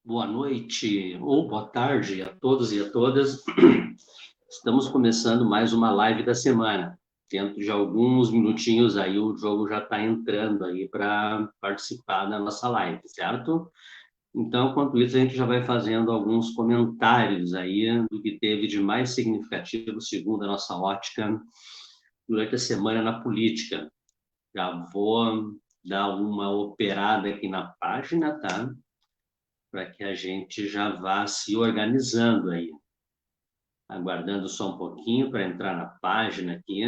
Boa noite ou boa tarde a todos e a todas. Estamos começando mais uma live da semana. Dentro de alguns minutinhos aí o jogo já está entrando aí para participar da nossa live, certo? Então, enquanto isso, a gente já vai fazendo alguns comentários aí do que teve de mais significativo, segundo a nossa ótica, durante a semana na política. Já vou dar uma operada aqui na página, tá? Para que a gente já vá se organizando aí. Aguardando só um pouquinho para entrar na página aqui,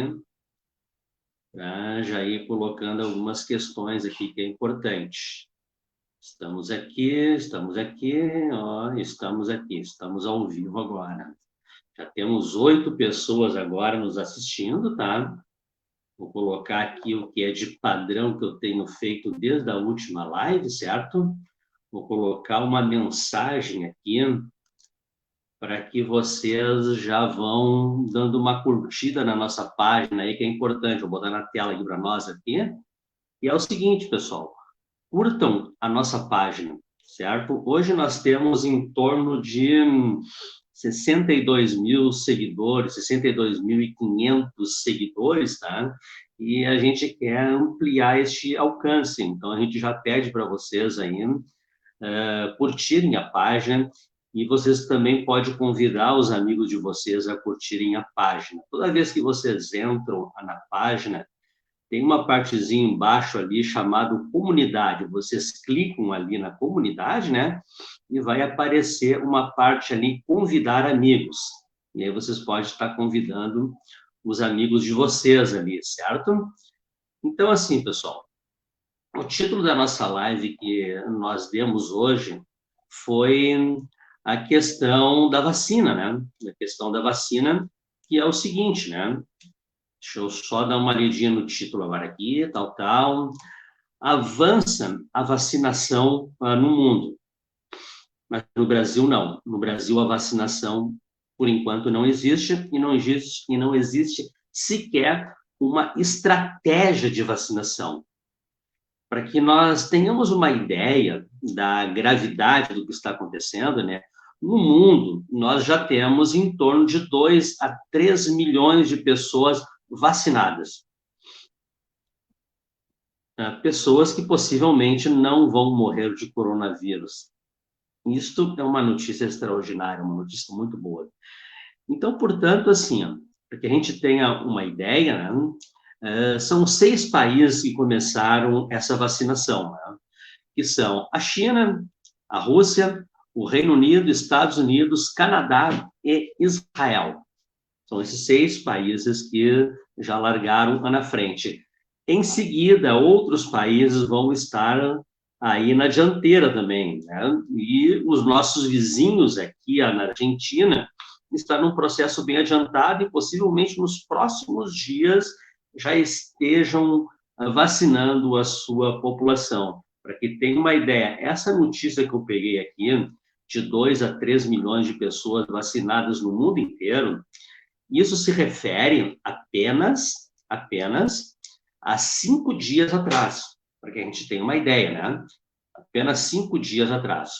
para já ir colocando algumas questões aqui que é importante. Estamos aqui, ó, estamos ao vivo agora. Já temos 8 pessoas agora nos assistindo, tá? Vou colocar aqui o que é de padrão que eu tenho feito desde a última live, certo? Vou colocar uma mensagem aqui para que vocês já vão dando uma curtida na nossa página aí, que é importante. Vou botar na tela aqui para nós aqui. E é o seguinte, pessoal, curtam a nossa página, certo? Hoje nós temos em torno de 62 mil seguidores, 62.500 seguidores, tá? E a gente quer ampliar este alcance. Então, a gente já pede para vocês aí curtirem a página, e vocês também podem convidar os amigos de vocês a curtirem a página. Toda vez que vocês entram na página, tem uma partezinha embaixo ali chamado comunidade. Vocês clicam ali na comunidade, né? E vai aparecer uma parte ali, convidar amigos. E aí vocês podem estar convidando os amigos de vocês ali, certo? Então, assim, pessoal, o título da nossa live que nós demos hoje foi a questão da vacina, né? A questão da vacina, que é o seguinte, né? Deixa eu só dar uma lidinha no título agora aqui, tal. Avança a vacinação no mundo, mas no Brasil não. No Brasil a vacinação, por enquanto, não existe e não existe sequer uma estratégia de vacinação. Para que nós tenhamos uma ideia da gravidade do que está acontecendo, né? No mundo, nós já temos em torno de 2 a 3 milhões de pessoas vacinadas. Pessoas que possivelmente não vão morrer de coronavírus. Isto é uma notícia extraordinária, uma notícia muito boa. Então, portanto, assim, para que a gente tenha uma ideia, né, são 6 países que começaram essa vacinação, né, que são a China, a Rússia, o Reino Unido, Estados Unidos, Canadá e Israel. São esses 6 países que já largaram na frente. Em seguida, outros países vão estar aí na dianteira também, né? E os nossos vizinhos aqui, na Argentina, estão num processo bem adiantado e possivelmente nos próximos dias já estejam vacinando a sua população. Para que tenha uma ideia, essa notícia que eu peguei aqui, de 2 a 3 milhões de pessoas vacinadas no mundo inteiro, isso se refere apenas a 5 dias atrás, para que a gente tenha uma ideia, né? Apenas 5 dias atrás.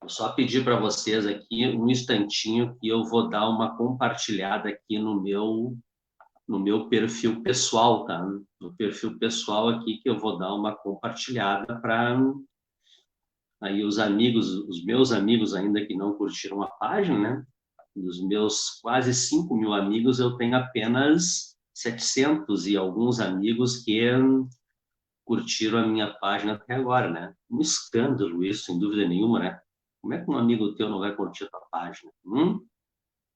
Vou só pedir para vocês aqui um instantinho que eu vou dar uma compartilhada aqui no meu perfil pessoal, tá? No perfil pessoal aqui que eu vou dar uma compartilhada para aí os amigos, os meus amigos ainda que não curtiram a página, né? Dos meus quase 5 mil amigos, eu tenho apenas 700 e alguns amigos que curtiram a minha página até agora, né? Um escândalo isso, sem dúvida nenhuma, né? Como é que um amigo teu não vai curtir a tua página?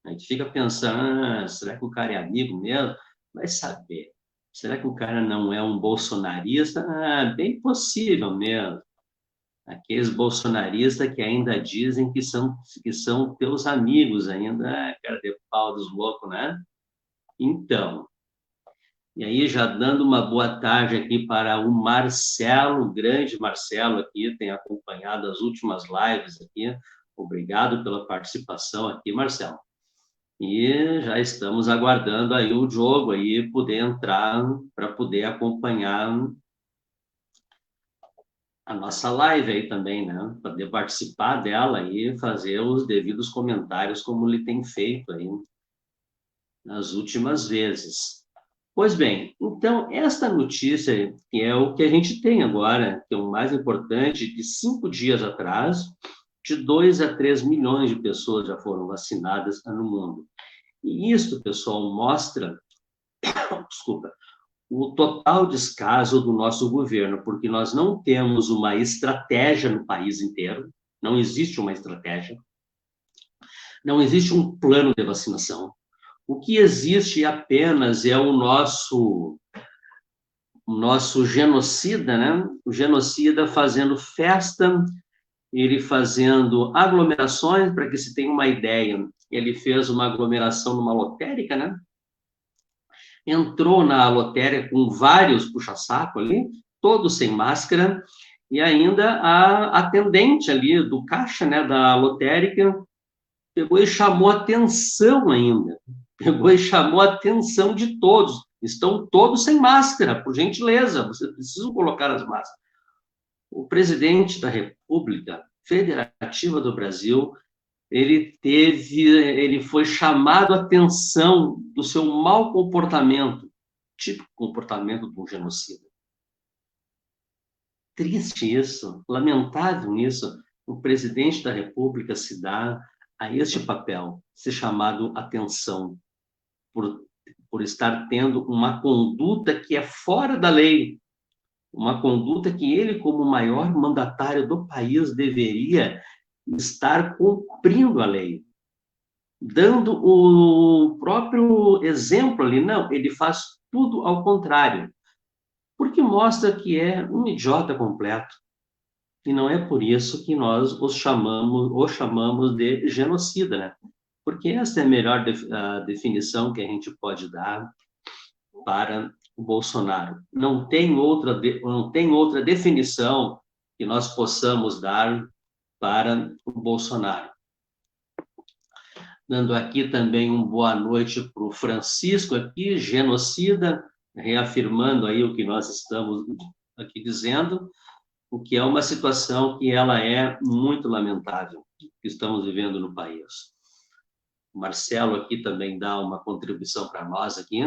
A gente fica pensando, será que o cara é amigo mesmo? Vai saber. Será que o cara não é um bolsonarista? Bem possível mesmo. Aqueles bolsonaristas que ainda dizem que são teus amigos ainda, cara de pau dos loucos, né? Então, e aí já dando uma boa tarde aqui para o Marcelo, o grande Marcelo aqui, tem acompanhado as últimas lives aqui. Obrigado pela participação aqui, Marcelo. E já estamos aguardando aí o jogo aí poder entrar para poder acompanhar a nossa live aí também, né? Poder participar dela e fazer os devidos comentários como ele tem feito aí nas últimas vezes. Pois bem, então, esta notícia, que é o que a gente tem agora, que é o mais importante, de 5 dias atrás, de 2 a 3 milhões de pessoas já foram vacinadas no mundo. E isso, pessoal, mostra, desculpa, o total descaso do nosso governo, porque nós não temos uma estratégia no país inteiro, não existe uma estratégia, não existe um plano de vacinação. O que existe apenas é o nosso genocida, né? O genocida fazendo festa, ele fazendo aglomerações, para que se tenha uma ideia. Ele fez uma aglomeração numa lotérica, né? Entrou na lotérica com vários puxa-saco ali, todos sem máscara, e ainda a atendente ali do caixa, né, da lotérica, pegou e chamou atenção ainda. Pegou e chamou a atenção de todos. Estão todos sem máscara, por gentileza, vocês precisam colocar as máscaras. O presidente da República Federativa do Brasil, ele foi chamado a atenção do seu mau comportamento, típico comportamento de um genocida. Triste isso, lamentável isso, o presidente da República se dá a este papel, ser chamado atenção por estar tendo uma conduta que é fora da lei, uma conduta que ele, como maior mandatário do país, deveria estar cumprindo a lei, dando o próprio exemplo ali. Não, ele faz tudo ao contrário, porque mostra que é um idiota completo. E não é por isso que nós o chamamos de genocida, né? Porque essa é a melhor definição que a gente pode dar para o Bolsonaro. Não tem outra definição que nós possamos dar para o Bolsonaro. Dando aqui também uma boa noite para o Francisco aqui, genocida, reafirmando aí o que nós estamos aqui dizendo, o que é uma situação que ela é muito lamentável, que estamos vivendo no país. O Marcelo aqui também dá uma contribuição para nós aqui.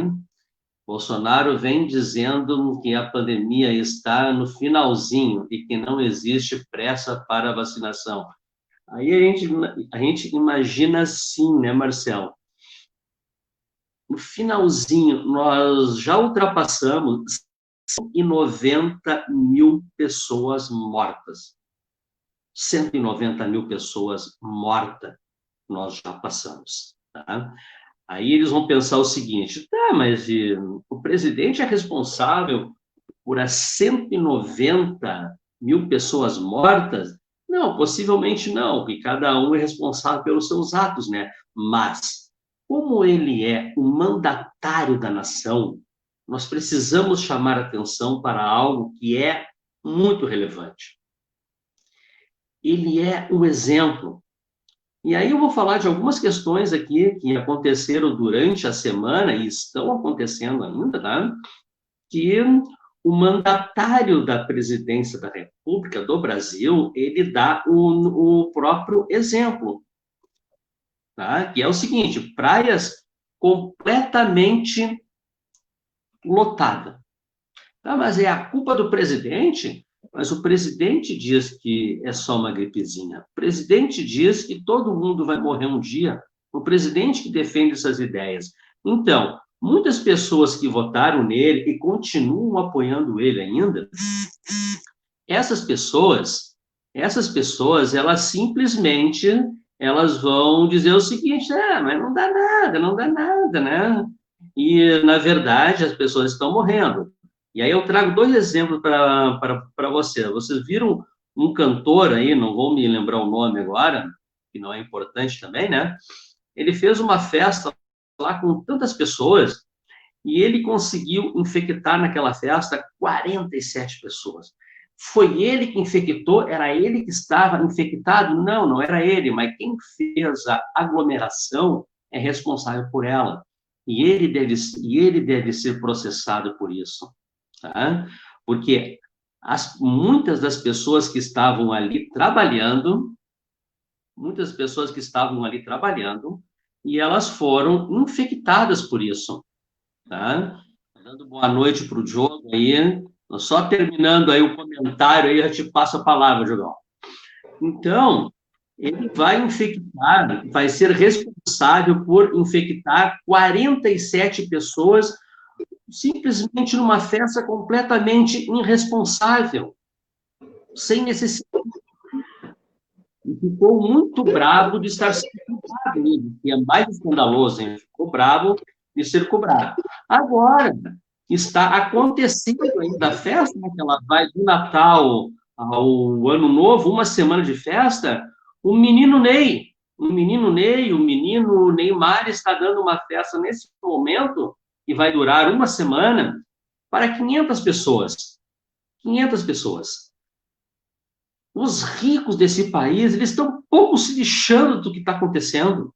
Bolsonaro vem dizendo que a pandemia está no finalzinho e que não existe pressa para a vacinação. Aí a gente imagina assim, né, Marcelo? No finalzinho, nós já ultrapassamos 190 mil pessoas mortas. 190 mil pessoas mortas nós já passamos. Tá? Aí eles vão pensar o seguinte, tá, mas o presidente é responsável por as 190 mil pessoas mortas? Não, possivelmente não, porque cada um é responsável pelos seus atos, né? Mas, como ele é o mandatário da nação, nós precisamos chamar atenção para algo que é muito relevante. Ele é um exemplo. E aí eu vou falar de algumas questões aqui que aconteceram durante a semana e estão acontecendo ainda, tá? Que o mandatário da presidência da República do Brasil, ele dá o próprio exemplo, tá? Que é o seguinte, praias completamente lotadas. Tá, mas é a culpa do presidente? Mas o presidente diz que é só uma gripezinha. O presidente diz que todo mundo vai morrer um dia. O presidente que defende essas ideias. Então, muitas pessoas que votaram nele e continuam apoiando ele ainda, essas pessoas, elas simplesmente, elas vão dizer o seguinte, mas não dá nada, né? E, na verdade, as pessoas estão morrendo. E aí eu trago 2 exemplos para você. Vocês viram um cantor aí, não vou me lembrar o nome agora, que não é importante também, né? Ele fez uma festa lá com tantas pessoas e ele conseguiu infectar naquela festa 47 pessoas. Foi ele que infectou? Era ele que estava infectado? Não, não era ele, mas quem fez a aglomeração é responsável por ela. E ele deve ser processado por isso. Tá? Porque muitas das pessoas que estavam ali trabalhando, muitas pessoas que estavam ali trabalhando, e elas foram infectadas por isso, tá? Dando boa noite para o Diogo aí, só terminando aí o comentário, aí eu te passo a palavra, Diogão. Então, ele vai infectar, vai ser responsável por infectar 47 pessoas, simplesmente numa festa completamente irresponsável, sem necessidade. E ficou muito bravo de estar sendo cobrado, que é mais escandaloso, hein? Ficou bravo de ser cobrado. Agora, está acontecendo ainda a festa, né, que ela vai do Natal ao Ano Novo, uma semana de festa, o menino Ney, o menino Neymar está dando uma festa nesse momento, que vai durar uma semana, para 500 pessoas. 500 pessoas. Os ricos desse país, eles estão pouco se lixando do que está acontecendo.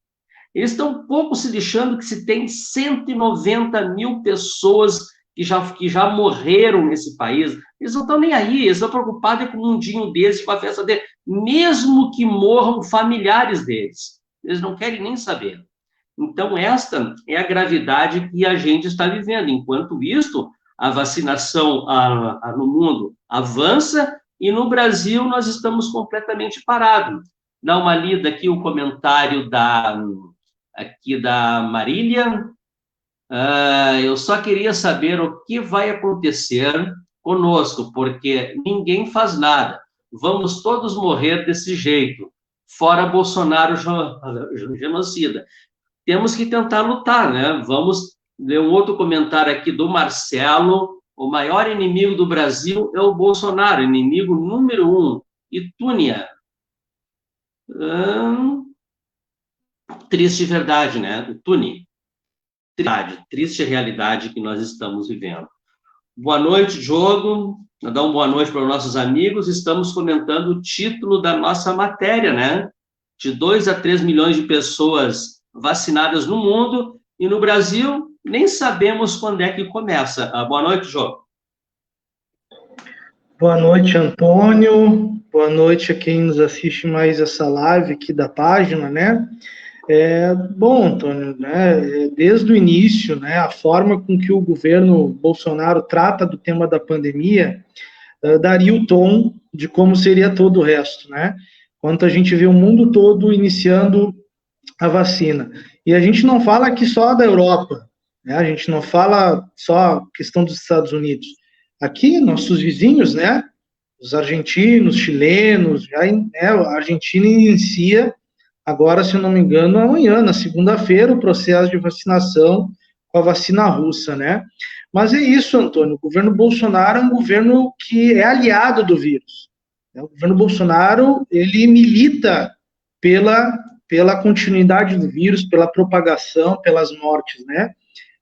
Eles estão pouco se lixando que se tem 190 mil pessoas que já morreram nesse país. Eles não estão nem aí, eles estão preocupados com o mundinho deles, com a festa deles, mesmo que morram familiares deles. Eles não querem nem saber. Então, esta é a gravidade que a gente está vivendo. Enquanto isso, a vacinação no mundo avança e no Brasil nós estamos completamente parados. Dá uma lida aqui o comentário aqui da Marília. Eu só queria saber o que vai acontecer conosco, porque ninguém faz nada. Vamos todos morrer desse jeito, fora Bolsonaro genocida. Temos que tentar lutar, né? Vamos ler um outro comentário aqui do Marcelo. O maior inimigo do Brasil é o Bolsonaro, inimigo número 1. E Túnia. Triste verdade, né? Tuni. Triste realidade que nós estamos vivendo. Boa noite, Diogo. Vou dar uma boa noite para os nossos amigos. Estamos comentando o título da nossa matéria, né? De 2 a 3 milhões de pessoas vacinadas no mundo e no Brasil nem sabemos quando é que começa. Boa noite, Diogo. Boa noite, Antônio. Boa noite a quem nos assiste mais essa live aqui da página, né? Bom, Antônio, né, desde o início, né, a forma com que o governo Bolsonaro trata do tema da pandemia daria o tom de como seria todo o resto, né? Quando a gente vê o mundo todo iniciando a vacina. E a gente não fala aqui só da Europa, né? A gente não fala só questão dos Estados Unidos. Aqui, nossos vizinhos, né? Os argentinos, chilenos, a Argentina inicia agora, se eu não me engano, amanhã, na segunda-feira, o processo de vacinação com a vacina russa, né? Mas é isso, Antônio, o governo Bolsonaro é um governo que é aliado do vírus. O governo Bolsonaro, ele milita pela continuidade do vírus, pela propagação, pelas mortes, né?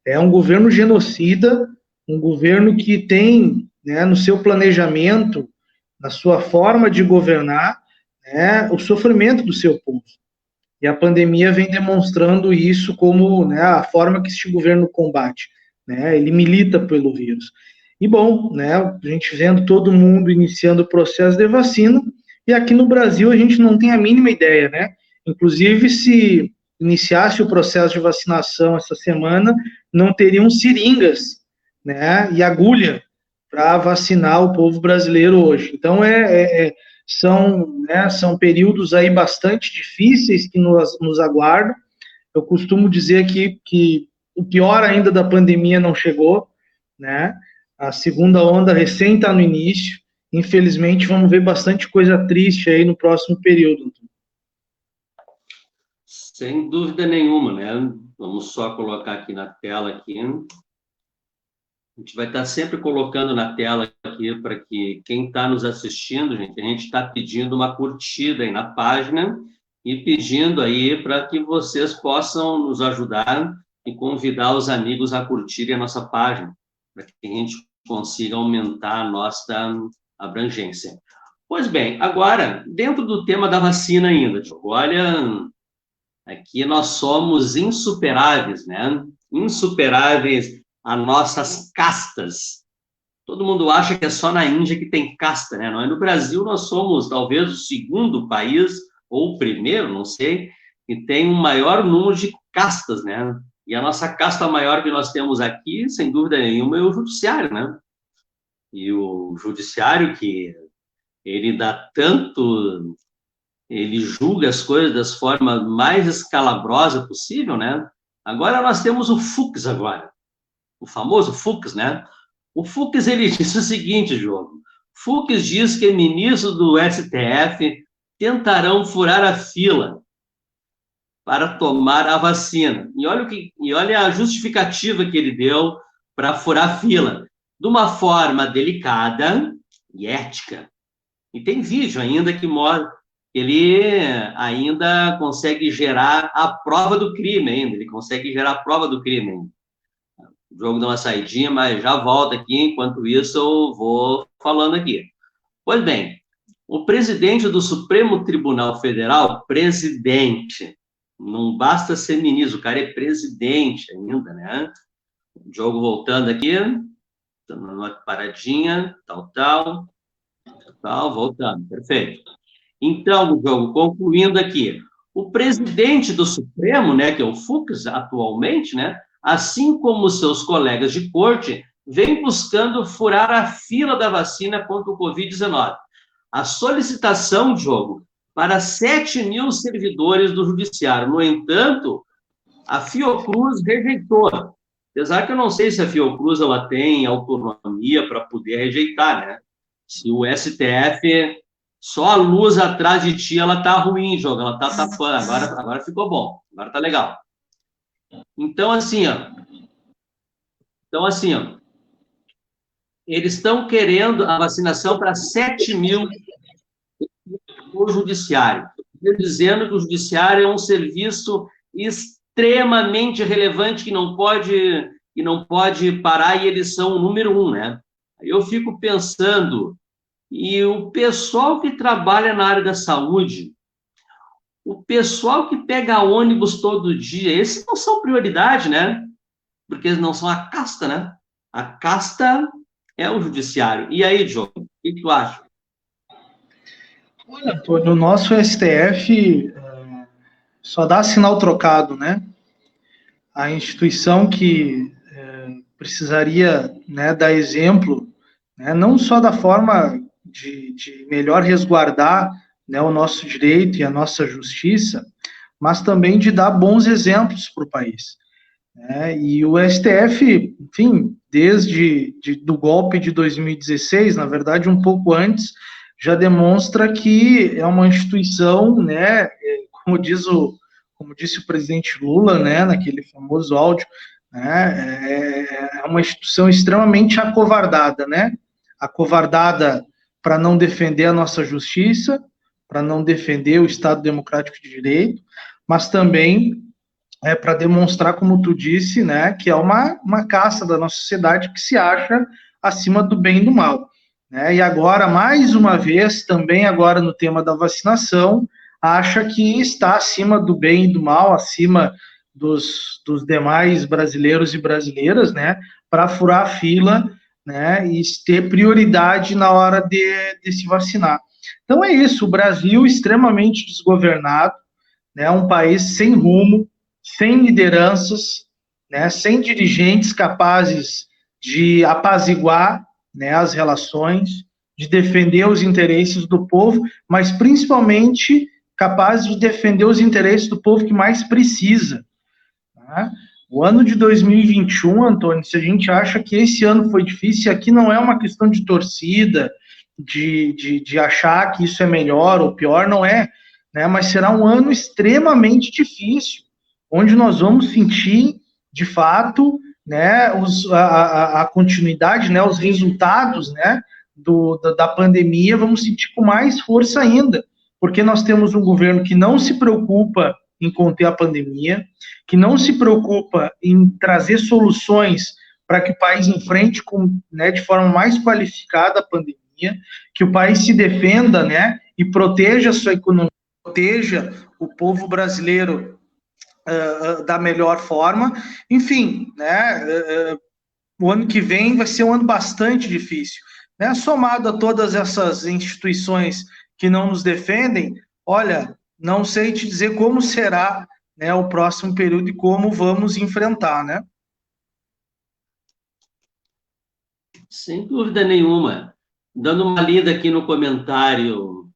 É um governo genocida, um governo que tem, né, no seu planejamento, na sua forma de governar, né, o sofrimento do seu povo. E a pandemia vem demonstrando isso como, né, a forma que este governo combate, né? Ele milita pelo vírus. E bom, né, a gente vendo todo mundo iniciando o processo de vacina, e aqui no Brasil a gente não tem a mínima ideia, né? Inclusive, se iniciasse o processo de vacinação essa semana, não teriam seringas, né, e agulha para vacinar o povo brasileiro hoje. Então, são períodos aí bastante difíceis que nos aguardam. Eu costumo dizer que o pior ainda da pandemia não chegou, né? A segunda onda recém está no início. Infelizmente, vamos ver bastante coisa triste aí no próximo período. Sem dúvida nenhuma, né? Vamos só colocar aqui na tela aqui. A gente vai estar sempre colocando na tela aqui para que quem está nos assistindo, gente, a gente está pedindo uma curtida aí na página e pedindo aí para que vocês possam nos ajudar e convidar os amigos a curtirem a nossa página, para que a gente consiga aumentar a nossa abrangência. Pois bem, agora, dentro do tema da vacina ainda, olha, aqui nós somos insuperáveis, né? Insuperáveis a nossas castas. todo mundo acha que é só na Índia que tem casta, né? No Brasil, nós somos talvez o segundo país, ou o primeiro, não sei, que tem um maior número de castas, né? E a nossa casta maior que nós temos aqui, sem dúvida nenhuma, é o judiciário, né? E o judiciário que ele dá tanto, ele julga as coisas das formas mais escalabrosa possível, né? Agora nós temos o Fux agora, o famoso Fux, né? O Fux, ele diz o seguinte, João, Fux diz que ministros do STF tentarão furar a fila para tomar a vacina. E olha a justificativa que ele deu para furar a fila, de uma forma delicada e ética. E tem vídeo ainda que mostra que ele ainda consegue gerar a prova do crime ainda, ele consegue gerar a prova do crime ainda. O jogo dá uma saidinha, mas já volta aqui, enquanto isso eu vou falando aqui. Pois bem, o presidente do Supremo Tribunal Federal, presidente, não basta ser ministro, o cara é presidente ainda, né? O jogo voltando aqui, dando uma paradinha, tal, voltando, perfeito. Então, Diogo, concluindo aqui, o presidente do Supremo, né, que é o Fux atualmente, né, assim como seus colegas de corte, vem buscando furar a fila da vacina contra o Covid-19. A solicitação, Diogo, para 7 mil servidores do Judiciário. No entanto, a Fiocruz rejeitou. Apesar que eu não sei se a Fiocruz ela tem autonomia para poder rejeitar, né? Se o STF, só a luz atrás de ti, ela tá ruim, jogo, ela tá tapando, agora ficou bom, agora tá legal. Então, assim, ó, eles estão querendo a vacinação para 7 mil no judiciário, dizendo que o judiciário é um serviço extremamente relevante que não pode parar e eles são o número 1, né? Eu fico pensando, e o pessoal que trabalha na área da saúde, o pessoal que pega ônibus todo dia, esses não são prioridade, né? Porque eles não são a casta, né? A casta é o judiciário. E aí, Diogo, o que tu acha? Olha, Antônio, o nosso STF só dá sinal trocado, né? A instituição que precisaria, né, dar exemplo, né, não só da forma de melhor resguardar, né, o nosso direito e a nossa justiça, mas também de dar bons exemplos para o país. Né? E o STF, enfim, desde do golpe de 2016, na verdade um pouco antes, já demonstra que é uma instituição, né, como disse o presidente Lula, né, naquele famoso áudio, né, é uma instituição extremamente acovardada, né, acovardada para não defender a nossa justiça, para não defender o Estado Democrático de Direito, mas também para demonstrar, como tu disse, né, que é uma caça da nossa sociedade que se acha acima do bem e do mal. Né? E agora, mais uma vez, também agora no tema da vacinação, acha que está acima do bem e do mal, acima dos demais brasileiros e brasileiras, né, para furar a fila, né, e ter prioridade na hora de se vacinar. Então é isso, o Brasil extremamente desgovernado, né, um país sem rumo, sem lideranças, né, sem dirigentes capazes de apaziguar, né, as relações, de defender os interesses do povo, mas principalmente capazes de defender os interesses do povo que mais precisa. Né? O ano de 2021, Antônio, se a gente acha que esse ano foi difícil, aqui não é uma questão de torcida, de achar que isso é melhor ou pior, não é, né? Mas será um ano extremamente difícil, onde nós vamos sentir, de fato, né, a continuidade, né, os resultados, né, da pandemia, vamos sentir com mais força ainda, porque nós temos um governo que não se preocupa em conter a pandemia, que não se preocupa em trazer soluções para que o país enfrente né, de forma mais qualificada a pandemia, que o país se defenda, né, e proteja a sua economia, proteja o povo brasileiro da melhor forma, enfim, né, o ano que vem vai ser um ano bastante difícil, né? Somado a todas essas instituições que não nos defendem, olha, não sei te dizer como será, né, o próximo período e como vamos enfrentar, né? Sem dúvida nenhuma. Dando uma lida aqui no comentário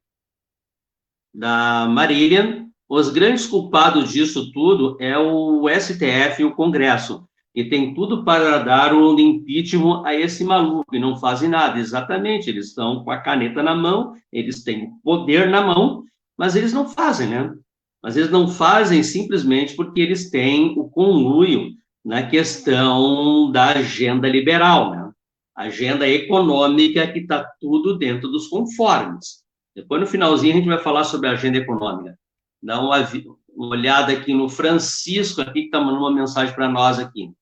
da Marília, os grandes culpados disso tudo é o STF e o Congresso, que tem tudo para dar um impeachment a esse maluco e não fazem nada. Exatamente, eles estão com a caneta na mão, eles têm o poder na mão, mas eles não fazem, né? Mas eles não fazem simplesmente porque eles têm o conluio na questão da agenda liberal, né? Agenda econômica que está tudo dentro dos conformes. Depois, no finalzinho, a gente vai falar sobre a agenda econômica. Dá uma olhada aqui no Francisco, aqui, que está mandando uma mensagem para nós aqui.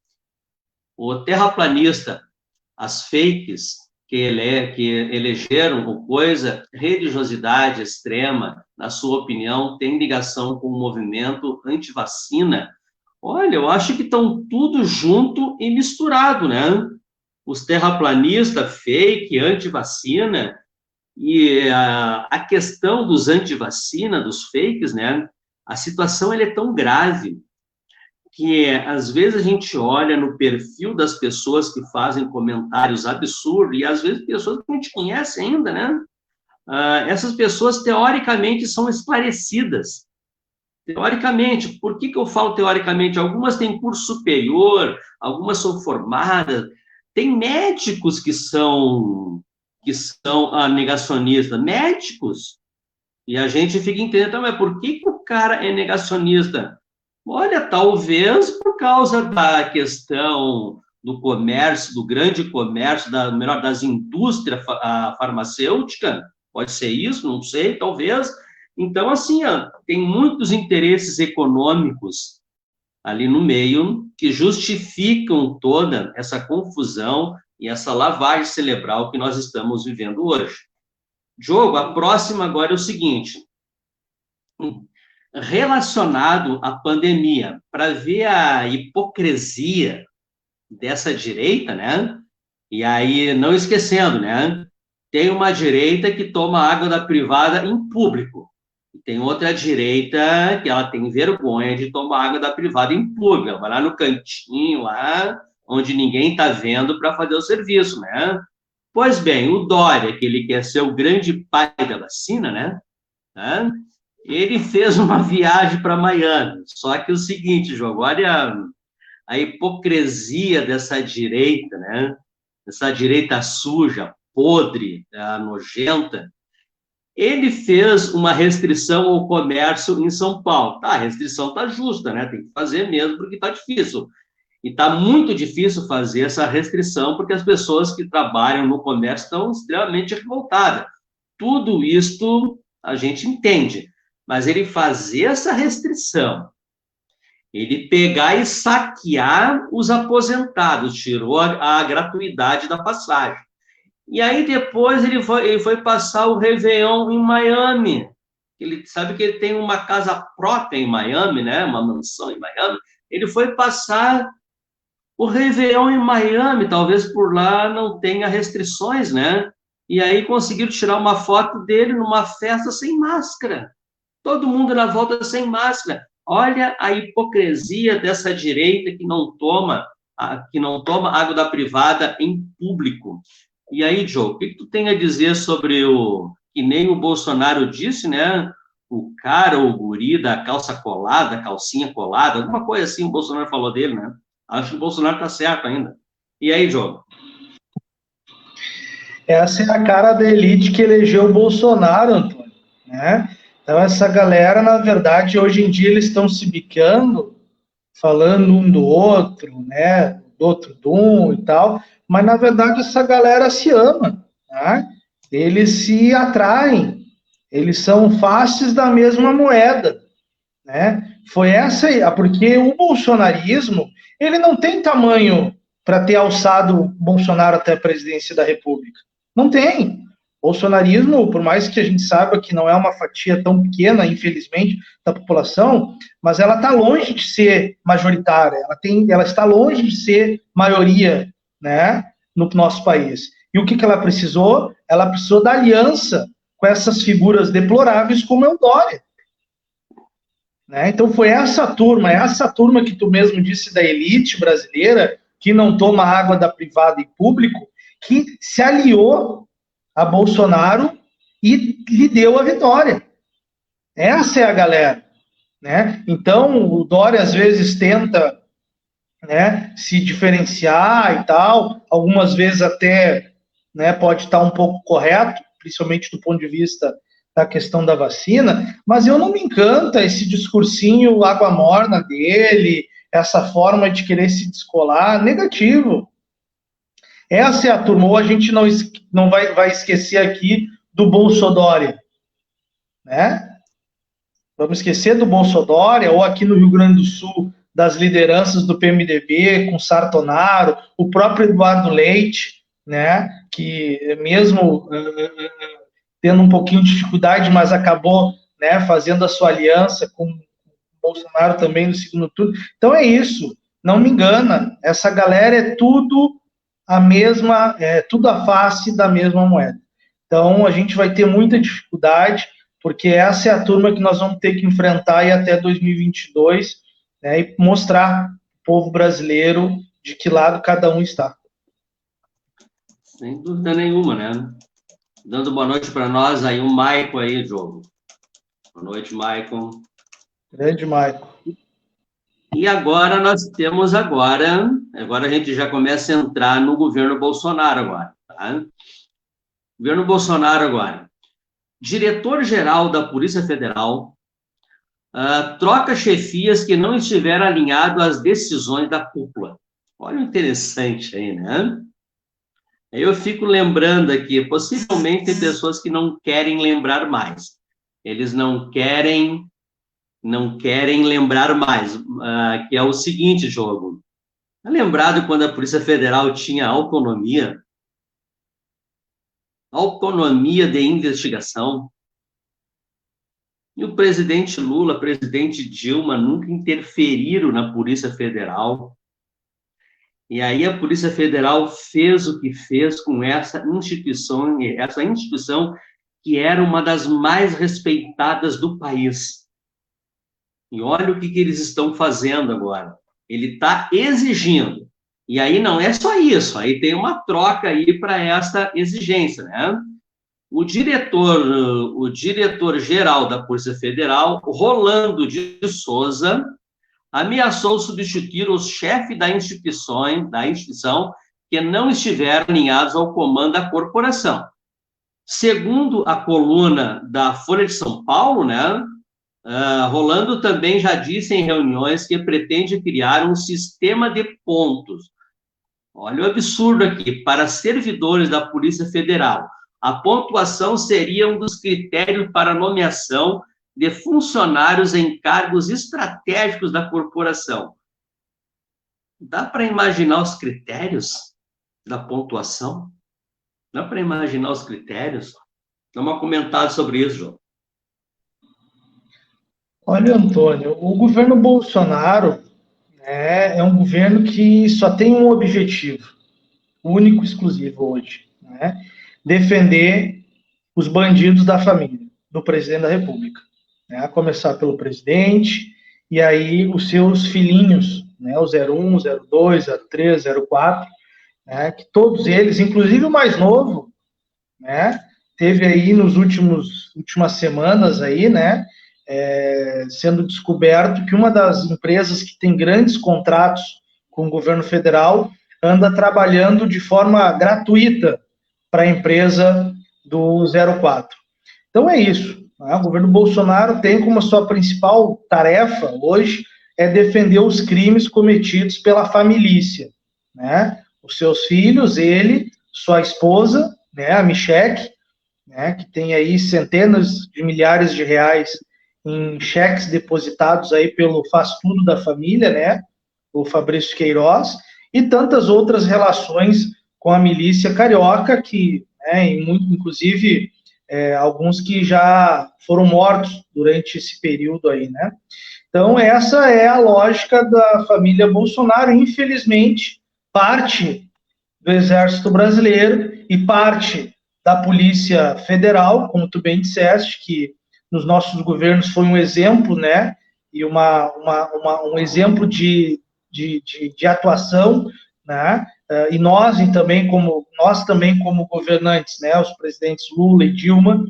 O terraplanista, as fakes que elegeram o coisa, religiosidade extrema, na sua opinião, tem ligação com o movimento anti-vacina? Olha, eu acho que estão tudo junto e misturado, né? Os terraplanistas, fake, anti-vacina, e a questão dos anti-vacina, dos fakes, né? A situação ela é tão grave que às vezes a gente olha no perfil das pessoas que fazem comentários absurdos e às vezes pessoas que a gente conhece ainda, né? Essas pessoas teoricamente são esclarecidas. Teoricamente, por que eu falo teoricamente? Algumas têm curso superior, algumas são formadas, tem médicos que são negacionistas, médicos, e a gente fica entendendo, mas por que o cara é negacionista? Olha, talvez por causa da questão do comércio, do grande comércio, melhor, das indústrias farmacêuticas, pode ser isso, não sei, talvez. Então, assim, tem muitos interesses econômicos ali no meio que justificam toda essa confusão e essa lavagem cerebral que nós estamos vivendo hoje. Diogo, a próxima agora é o seguinte, relacionado à pandemia, para ver a hipocrisia dessa direita, né? E aí, não esquecendo, né? Tem uma direita que toma água da privada em público. Tem outra direita que ela tem vergonha de tomar água da privada em público. Ela vai lá no cantinho, lá onde ninguém está vendo, para fazer o serviço, né? Pois bem, o Dória, que ele quer ser o grande pai da vacina, né? Ele fez uma viagem para Miami. Só que o seguinte, João, olha a hipocrisia dessa direita, né? Essa direita suja, podre, nojenta. Ele fez uma restrição ao comércio em São Paulo. Tá, a restrição está justa, né? Tem que fazer mesmo, porque está difícil. E está muito difícil fazer essa restrição, porque as pessoas que trabalham no comércio estão extremamente revoltadas. Tudo isto a gente entende. Mas ele fazer essa restrição, ele pegar e saquear os aposentados, tirou a gratuidade da passagem. E aí depois ele foi passar o Réveillon em Miami. Ele sabe que ele tem uma casa própria em Miami, né? Uma mansão em Miami. Ele foi passar o Réveillon em Miami, talvez por lá não tenha restrições, né? E aí conseguiram tirar uma foto dele numa festa sem máscara. Todo mundo na volta sem máscara. Olha a hipocrisia dessa direita que não toma água da privada em público. E aí, Joe, o que tu tem a dizer sobre que nem o Bolsonaro disse, né? O cara, o guri da calça colada, calcinha colada, alguma coisa assim o Bolsonaro falou dele, né? Acho que o Bolsonaro tá certo ainda. E aí, Joe? Essa é a cara da elite que elegeu o Bolsonaro, Antônio, né? Então, essa galera, na verdade, hoje em dia, eles estão se bicando, falando um do outro, né? Do outro de um e tal, mas, na verdade, essa galera se ama, né? Eles se atraem, eles são faces da mesma moeda, né? Foi essa aí, porque o bolsonarismo, ele não tem tamanho para ter alçado Bolsonaro até a presidência da República. Não tem. Bolsonarismo, por mais que a gente saiba que não é uma fatia tão pequena, infelizmente, da população, mas ela está longe de ser majoritária, ela está longe de ser maioria, né, no nosso país. E o que ela precisou? Ela precisou da aliança com essas figuras deploráveis como é o Dória. Né? Então foi essa turma que tu mesmo disse da elite brasileira, que não toma água da privada e público, que se aliou a Bolsonaro e lhe deu a vitória. Essa é a galera. Né? Então, o Dória às vezes tenta, né, se diferenciar e tal, algumas vezes até, né, pode estar um pouco correto, principalmente do ponto de vista da questão da vacina, mas eu não me encanta esse discursinho água morna dele, essa forma de querer se descolar, negativo. Essa é a turma, ou a gente não vai esquecer aqui do Bolsodória, né? Vamos esquecer do Bolsodória, ou aqui no Rio Grande do Sul, das lideranças do PMDB, com Sartonaro, o próprio Eduardo Leite, né, que mesmo tendo um pouquinho de dificuldade, mas acabou, né, fazendo a sua aliança com o Bolsonaro também no segundo turno. Então é isso, não me engana, essa galera é tudo a mesma, tudo a face da mesma moeda. Então a gente vai ter muita dificuldade, porque essa é a turma que nós vamos ter que enfrentar aí até 2022, né, e mostrar ao povo brasileiro de que lado cada um está. Sem dúvida nenhuma, né? Dando boa noite para nós aí, o Maicon aí, Diogo. Boa noite, Maicon. Grande Maicon. E agora nós temos agora a gente já começa a entrar no governo Bolsonaro agora, tá? Governo Bolsonaro agora. Diretor-geral da Polícia Federal troca chefias que não estiveram alinhado às decisões da cúpula. Olha o interessante aí, né? Eu fico lembrando aqui, possivelmente tem pessoas que não querem lembrar mais. Eles não querem lembrar mais, que é o seguinte, Diogo. É lembrado quando a Polícia Federal tinha autonomia de investigação, e o presidente Lula, a presidente Dilma nunca interferiram na Polícia Federal. E aí a Polícia Federal fez o que fez com essa instituição que era uma das mais respeitadas do país. E olha o que eles estão fazendo agora. Ele está exigindo. E aí não é só isso, aí tem uma troca aí para essa exigência, né? O diretor-geral da Polícia Federal, Rolando de Souza, ameaçou substituir os chefes da instituição que não estiveram alinhados ao comando da corporação. Segundo a coluna da Folha de São Paulo, né, Rolando também já disse em reuniões que pretende criar um sistema de pontos. Olha o absurdo aqui. Para servidores da Polícia Federal, a pontuação seria um dos critérios para nomeação de funcionários em cargos estratégicos da corporação. Dá para imaginar os critérios da pontuação? Dá para imaginar os critérios? Dá um comentário sobre isso, João. Olha, Antônio, o governo Bolsonaro é um governo que só tem um objetivo, único e exclusivo hoje, né? Defender os bandidos da família, do presidente da República. Né? A começar pelo presidente, e aí os seus filhinhos, né? O 01, 02, 03, 04, né? Que todos eles, inclusive o mais novo, né? Teve aí nos últimas semanas aí, né? Sendo descoberto que uma das empresas que tem grandes contratos com o governo federal anda trabalhando de forma gratuita para a empresa do 04. Então é isso. Né? O governo Bolsonaro tem como sua principal tarefa hoje defender os crimes cometidos pela família, né? Os seus filhos, ele, sua esposa, né, a Michelle, né, que tem aí centenas de milhares de reais em cheques depositados aí pelo faz-tudo da família, né, o Fabrício Queiroz, e tantas outras relações com a milícia carioca, que, né, inclusive, alguns que já foram mortos durante esse período aí, né. Então, essa é a lógica da família Bolsonaro, infelizmente, parte do Exército Brasileiro e parte da Polícia Federal, como tu bem disseste, que nos nossos governos foi um exemplo, né, e um exemplo de atuação, né, e nós também como governantes, né, os presidentes Lula e Dilma,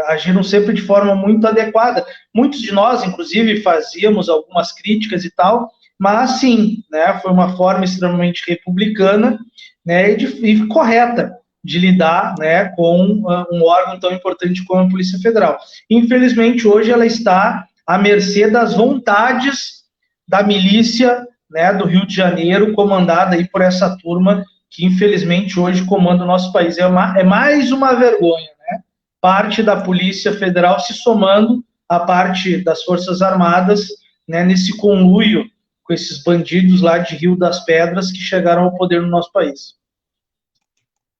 agiram sempre de forma muito adequada. Muitos de nós, inclusive, fazíamos algumas críticas e tal, mas sim, né, foi uma forma extremamente republicana, né, e correta de lidar, né, com um órgão tão importante como a Polícia Federal. Infelizmente, hoje ela está à mercê das vontades da milícia, né, do Rio de Janeiro, comandada aí por essa turma que, infelizmente, hoje comanda o nosso país. É mais uma vergonha, né? Parte da Polícia Federal se somando à parte das Forças Armadas, né, nesse conluio com esses bandidos lá de Rio das Pedras que chegaram ao poder no nosso país.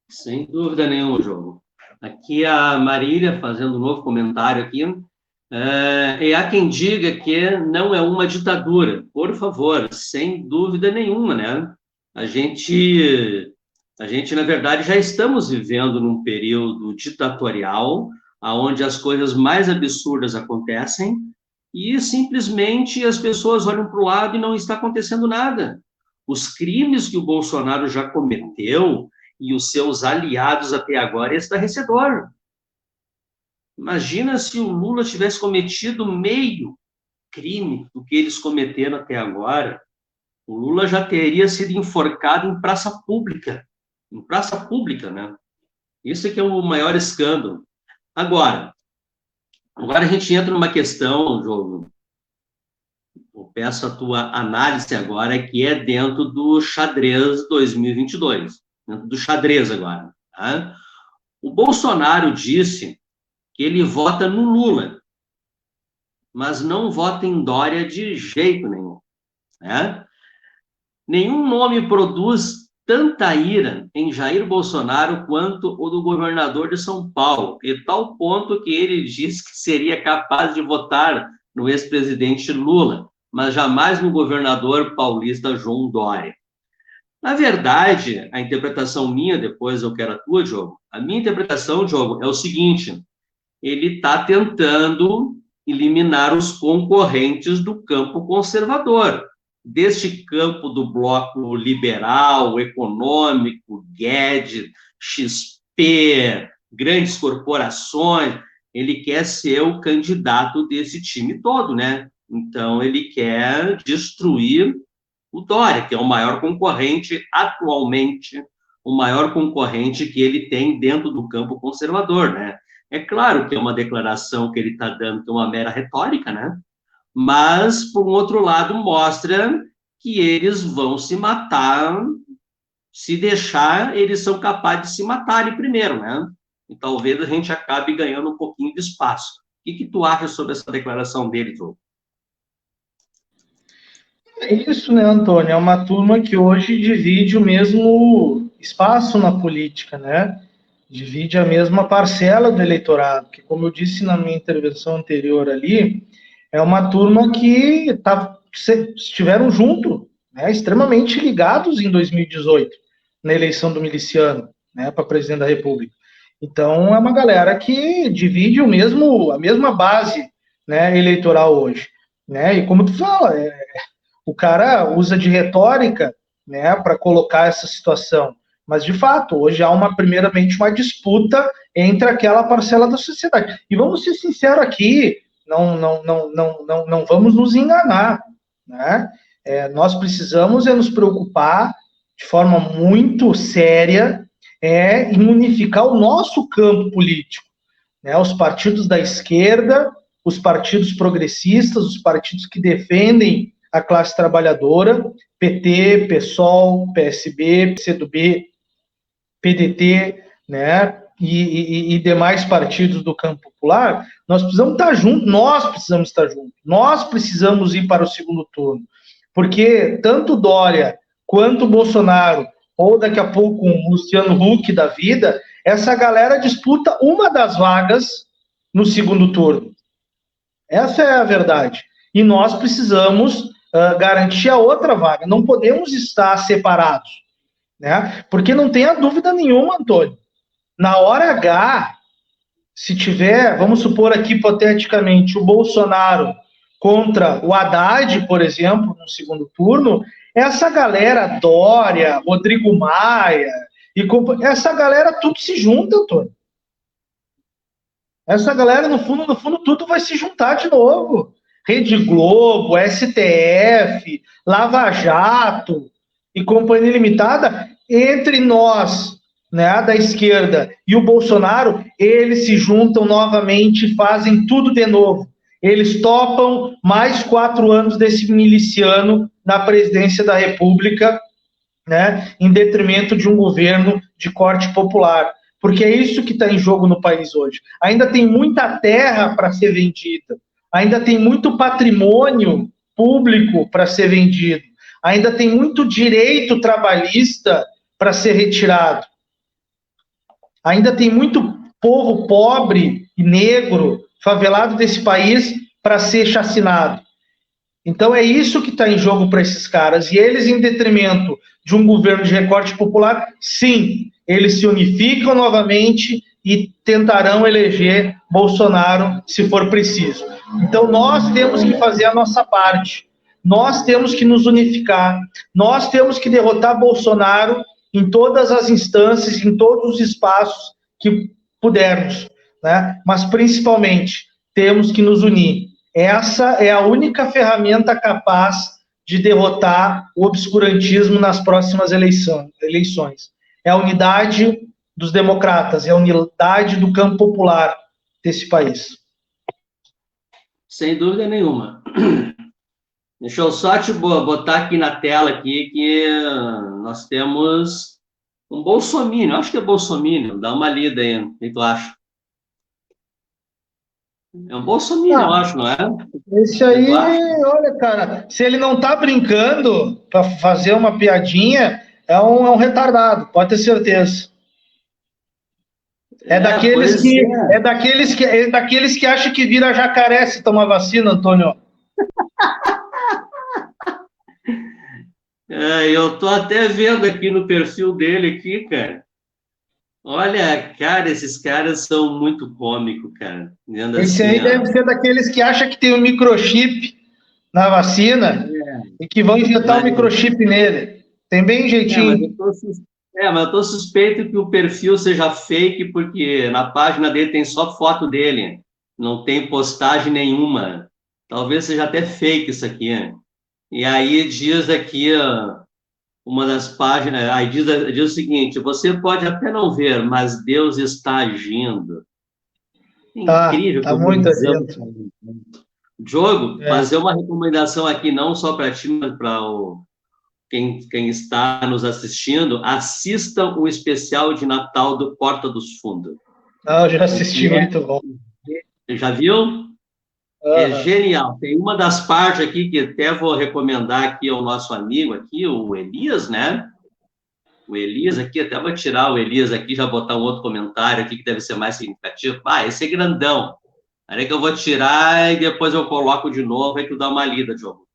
Sem dúvida nenhuma, João. Aqui a Marília fazendo um novo comentário aqui. E há quem diga que não é uma ditadura. Por favor, sem dúvida nenhuma, né? A gente, na verdade, já estamos vivendo num período ditatorial, onde as coisas mais absurdas acontecem e simplesmente as pessoas olham para o lado e não está acontecendo nada. Os crimes que o Bolsonaro já cometeu e os seus aliados até agora é estarrecedor. Imagina se o Lula tivesse cometido meio crime do que eles cometeram até agora. O Lula já teria sido enforcado em praça pública. Em praça pública, né? Isso é que é o maior escândalo. Agora a gente entra numa questão, Jogo, eu peço a tua análise agora, que é dentro do xadrez 2022. Dentro do xadrez agora. Tá? O Bolsonaro disse que ele vota no Lula, mas não vota em Dória de jeito nenhum. Né? Nenhum nome produz tanta ira em Jair Bolsonaro quanto o do governador de São Paulo, e tal ponto que ele diz que seria capaz de votar no ex-presidente Lula, mas jamais no governador paulista João Dória. Na verdade, a interpretação minha, depois eu quero a tua, Diogo, a minha interpretação, Diogo, é o seguinte: ele está tentando eliminar os concorrentes do campo conservador, deste campo do bloco liberal, econômico, Guedes, XP, grandes corporações. Ele quer ser o candidato desse time todo, né? Então, ele quer destruir o Dória, que é o maior concorrente atualmente, o maior concorrente que ele tem dentro do campo conservador, né? É claro que é uma declaração que ele está dando, que é uma mera retórica, né? Mas, por um outro lado, mostra que eles vão se matar, se deixar, eles são capazes de se matarem primeiro, né? E talvez a gente acabe ganhando um pouquinho de espaço. O que tu acha sobre essa declaração dele, João? É isso, né, Antônio? É uma turma que hoje divide o mesmo espaço na política, né? Divide a mesma parcela do eleitorado, que, como eu disse na minha intervenção anterior ali, é uma turma que estiveram junto, né, extremamente ligados em 2018, na eleição do miliciano, né, para presidente da República. Então, é uma galera que divide a mesma base, né, eleitoral hoje. Né? E como tu fala, o cara usa de retórica, né, para colocar essa situação. Mas, de fato, hoje há primeiramente uma disputa entre aquela parcela da sociedade. E vamos ser sinceros aqui, não vamos nos enganar. Né? Nós precisamos nos preocupar de forma muito séria em unificar o nosso campo político. Né? Os partidos da esquerda, os partidos progressistas, os partidos que defendem a classe trabalhadora, PT, PSOL, PSB, PCdoB, PDT, né, e demais partidos do campo popular, nós precisamos estar juntos, nós precisamos ir para o segundo turno, porque tanto Dória quanto Bolsonaro, ou daqui a pouco um Luciano Huck da vida, essa galera disputa uma das vagas no segundo turno. Essa é a verdade. E nós precisamos garantir a outra vaga. Não podemos estar separados. né? Porque não tenha dúvida nenhuma, Antônio, na hora H, se tiver, vamos supor aqui hipoteticamente, o Bolsonaro contra o Haddad, por exemplo, no segundo turno, essa galera, Dória, Rodrigo Maia, essa galera tudo se junta, Antônio. Essa galera, no fundo, tudo vai se juntar de novo. Rede Globo, STF, Lava Jato e Companhia Limitada, entre nós, né, da esquerda e o Bolsonaro, eles se juntam novamente e fazem tudo de novo. Eles topam mais 4 anos desse miliciano na presidência da República, né, em detrimento de um governo de corte popular. Porque é isso que está em jogo no país hoje. Ainda tem muita terra para ser vendida, ainda tem muito patrimônio público para ser vendido, ainda tem muito direito trabalhista para ser retirado, ainda tem muito povo pobre e negro, favelado desse país para ser chacinado. Então é isso que está em jogo para esses caras. E eles, em detrimento de um governo de recorte popular, sim, eles se unificam novamente e tentarão eleger Bolsonaro se for preciso. Então nós temos que fazer a nossa parte. Nós temos que nos unificar. Nós temos que derrotar Bolsonaro em todas as instâncias, em todos os espaços que pudermos, né? Mas principalmente temos que nos unir. Essa é a única ferramenta capaz de derrotar o obscurantismo nas próximas eleições. É a unidade dos democratas, é a unidade do campo popular desse país. Sem dúvida nenhuma. Deixa eu só te botar aqui na tela aqui que nós temos um bolsominion, acho que é bolsominion, dá uma lida aí, o que tu acha? É um bolsominion, eu acho, não é? Esse aí, olha, cara, se ele não tá brincando para fazer uma piadinha, é um retardado, pode ter certeza. É daqueles que acham que vira jacaré se tomar vacina, Antônio. Eu tô até vendo aqui no perfil dele aqui, cara. Olha, cara, esses caras são muito cômicos, cara. Esse aí deve ser daqueles que acham que tem um microchip na vacina e que vão injetar o microchip nele. Tem bem jeitinho. Mas eu tô suspeito que o perfil seja fake, porque na página dele tem só foto dele, não tem postagem nenhuma. Talvez seja até fake isso aqui. E aí diz aqui, uma das páginas, aí diz o seguinte: você pode até não ver, mas Deus está agindo. Incrível. Tá muito agindo. Diogo, fazer uma recomendação aqui, não só para ti, mas para quem está nos assistindo: assistam o especial de Natal do Porta dos Fundos. Eu já assisti, muito bom. Já viu? É genial. Tem uma das partes aqui que até vou recomendar aqui ao nosso amigo aqui, o Elias, né? O Elias aqui, até vou tirar o Elias aqui, já botar um outro comentário aqui que deve ser mais significativo. Esse é grandão. Aí que eu vou tirar e depois eu coloco de novo, aí que eu dou uma lida, Diogo.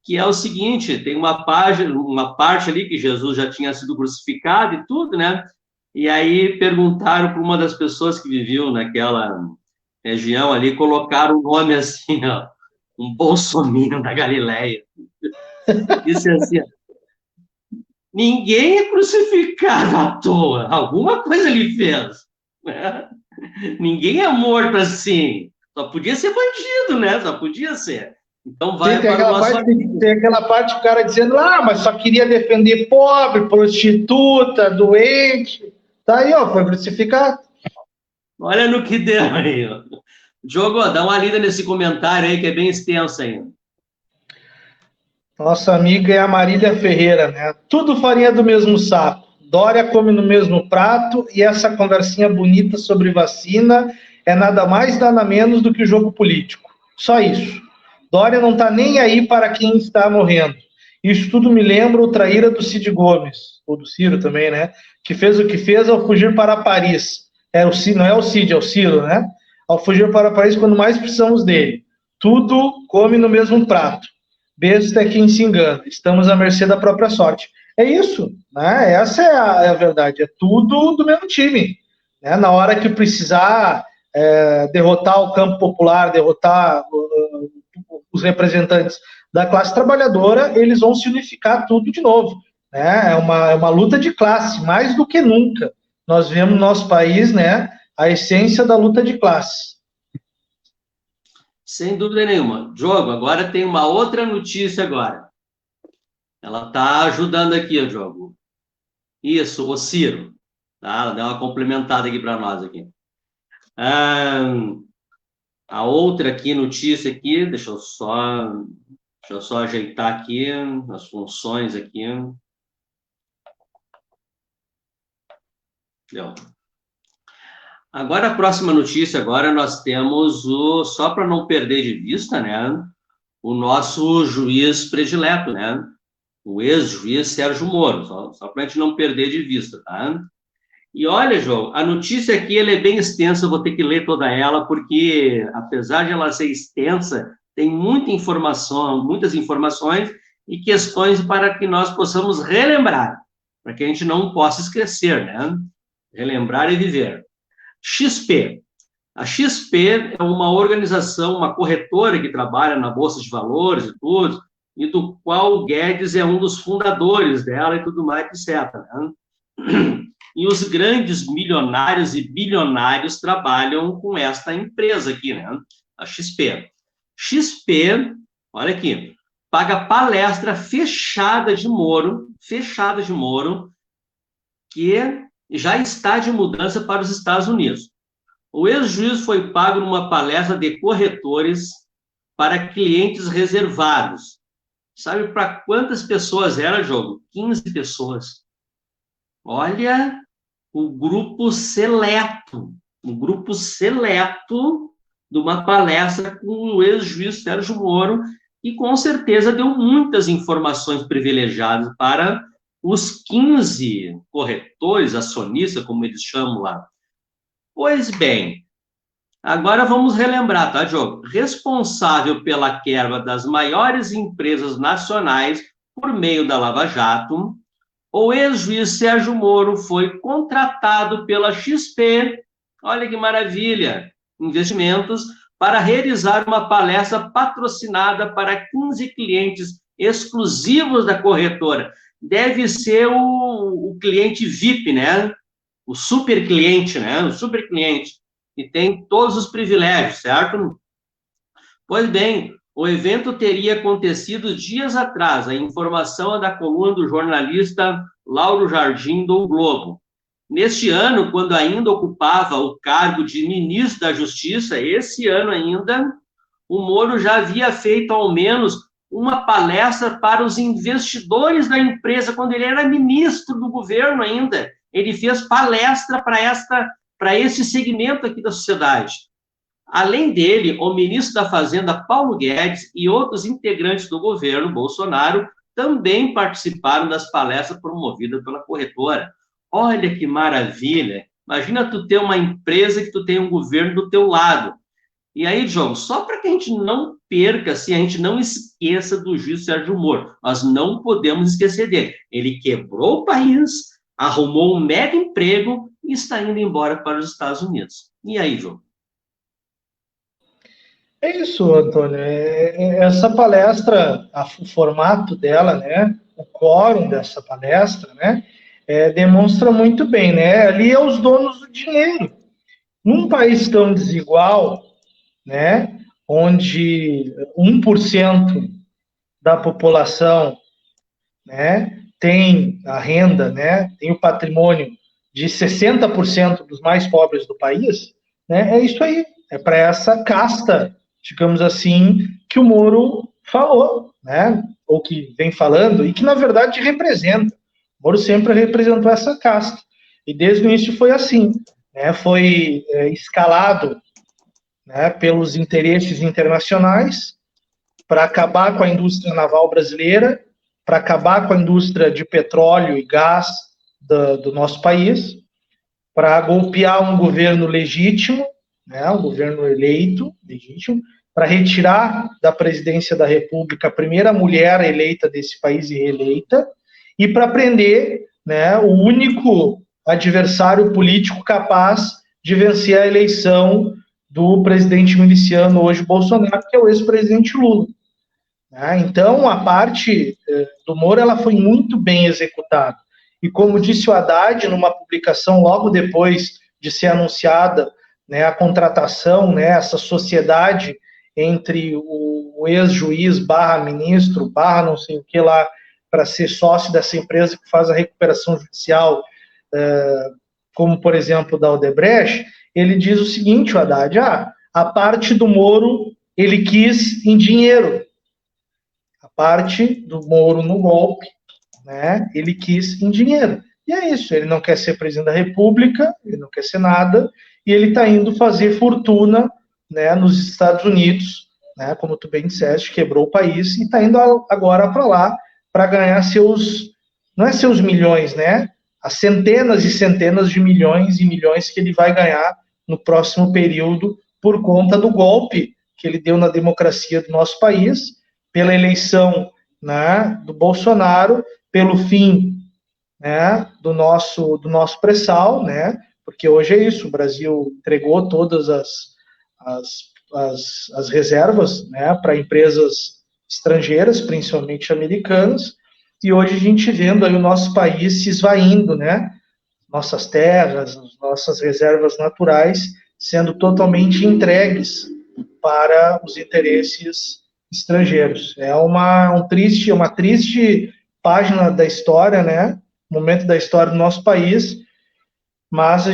Que é o seguinte: tem uma parte ali que Jesus já tinha sido crucificado e tudo, né? E aí perguntaram para uma das pessoas que viviam naquela região ali, colocaram o nome assim, ó, um bolsominion da Galileia. Disse assim: ninguém é crucificado à toa, alguma coisa ele fez. Né? Ninguém é morto assim, só podia ser bandido, né? Só podia ser. Então vai tem aquela parte do cara dizendo, mas só queria defender pobre, prostituta, doente. Tá aí, ó, foi crucificado. Olha no que deu aí, ó. Diogo, dá uma lida nesse comentário aí, que é bem extenso ainda. Nossa amiga é a Marília Ferreira, né? Tudo farinha do mesmo saco. Dória come no mesmo prato e essa conversinha bonita sobre vacina é nada mais, nada menos do que jogo político. Só isso. Dória não tá nem aí para quem está morrendo. Isso tudo me lembra o traíra do Cid Gomes, ou do Ciro também, né? Que fez o que fez ao fugir para Paris. Não é o Cid, é o Ciro, né? Ao fugir para Paris quando mais precisamos dele. Tudo come no mesmo prato. Besta é quem se engana. Estamos à mercê da própria sorte. É isso, né? Essa é a verdade, é tudo do mesmo time. Né? Na hora que precisar derrotar o campo popular, derrotar os representantes da classe trabalhadora, eles vão se unificar tudo de novo. Né? É uma luta de classe, mais do que nunca. Nós vemos no nosso país, né, a essência da luta de classe. Sem dúvida nenhuma. Diogo, agora tem uma outra notícia agora. Ela está ajudando aqui, o Diogo. Isso, o Ciro. Tá? Ela deu uma complementada aqui para nós aqui. A outra aqui, notícia aqui, deixa eu só ajeitar aqui as funções aqui. Deu. Agora, a próxima notícia, agora nós temos só para não perder de vista, né, o nosso juiz predileto, né, o ex-juiz Sérgio Moro, só para a gente não perder de vista, tá? E olha, João, a notícia aqui ela é bem extensa, eu vou ter que ler toda ela, porque apesar de ela ser extensa, tem muita informação, muitas informações e questões para que nós possamos relembrar, para que a gente não possa esquecer, né? Relembrar e viver. XP. A XP é uma organização, uma corretora que trabalha na Bolsa de Valores e tudo, e do qual o Guedes é um dos fundadores dela e tudo mais, etc. Né? E os grandes milionários e bilionários trabalham com esta empresa aqui, né? A XP. XP, olha aqui, paga palestra fechada de Moro, que já está de mudança para os Estados Unidos. O ex-juiz foi pago numa palestra de corretores para clientes reservados. Sabe para quantas pessoas era, Diogo? 15 pessoas. Olha, o grupo seleto de uma palestra com o ex-juiz Sérgio Moro, e com certeza deu muitas informações privilegiadas para os 15 corretores, acionistas, como eles chamam lá. Pois bem, agora vamos relembrar, tá, Diogo? Responsável pela quebra das maiores empresas nacionais por meio da Lava Jato, o ex-juiz Sérgio Moro foi contratado pela XP, olha que maravilha, investimentos, para realizar uma palestra patrocinada para 15 clientes exclusivos da corretora. Deve ser o cliente VIP, né? O super cliente, né? O super cliente, que tem todos os privilégios, certo? Pois bem, o evento teria acontecido dias atrás. A informação é da coluna do jornalista Lauro Jardim, do Globo. Neste ano, quando ainda ocupava o cargo de ministro da Justiça, esse ano ainda, o Moro já havia feito ao menos uma palestra para os investidores da empresa, quando ele era ministro do governo ainda. Ele fez palestra para esse segmento aqui da sociedade. Além dele, o ministro da Fazenda, Paulo Guedes, e outros integrantes do governo Bolsonaro também participaram das palestras promovidas pela corretora. Olha que maravilha! Imagina tu ter uma empresa que tu tem um governo do teu lado. E aí, João, só para que a gente não perca, assim, a gente não esqueça do juiz Sérgio Moro. Nós não podemos esquecer dele. Ele quebrou o país, arrumou um mega emprego e está indo embora para os Estados Unidos. E aí, João? É isso, Antônio. Essa palestra, o formato dela, né, o quórum dessa palestra, né, demonstra muito bem, né? Ali é os donos do dinheiro. Num país tão desigual, né, onde 1% da população, né, tem a renda, né, tem o patrimônio de 60% dos mais pobres do país, né, é isso aí. É para essa casta, digamos assim, que o Moro falou, né, ou que vem falando, e que, na verdade, representa. O Moro sempre representou essa casta. E desde o início foi assim. Né, foi escalado, né, pelos interesses internacionais para acabar com a indústria naval brasileira, para acabar com a indústria de petróleo e gás do nosso país, para golpear um governo legítimo, né, um governo eleito, legítimo, para retirar da presidência da República a primeira mulher eleita desse país e reeleita, e para prender, né, o único adversário político capaz de vencer a eleição do presidente miliciano hoje Bolsonaro, que é o ex-presidente Lula. Então, a parte do Moro ela foi muito bem executada. E como disse o Haddad, numa publicação logo depois de ser anunciada, né, a contratação, né, essa sociedade entre o ex-juiz barra ministro, barra não sei o que lá, para ser sócio dessa empresa que faz a recuperação judicial, como, por exemplo, da Odebrecht, ele diz o seguinte, o Haddad, a parte do Moro ele quis em dinheiro, a parte do Moro no golpe, né, ele quis em dinheiro. E é isso, ele não quer ser presidente da República, ele não quer ser nada, e ele está indo fazer fortuna, né, nos Estados Unidos, né, como tu bem disseste, quebrou o país, e está indo agora para lá para ganhar seus, não é seus milhões, né, as centenas e centenas de milhões e milhões que ele vai ganhar no próximo período por conta do golpe que ele deu na democracia do nosso país, pela eleição, né, do Bolsonaro, pelo fim, né, do nosso pré-sal, né, porque hoje é isso, o Brasil entregou todas as reservas, né, para empresas estrangeiras, principalmente americanas, e hoje a gente vendo aí o nosso país se esvaindo, né, nossas terras, nossas reservas naturais sendo totalmente entregues para os interesses estrangeiros. É uma triste página da história, né? Momento da história do nosso país, mas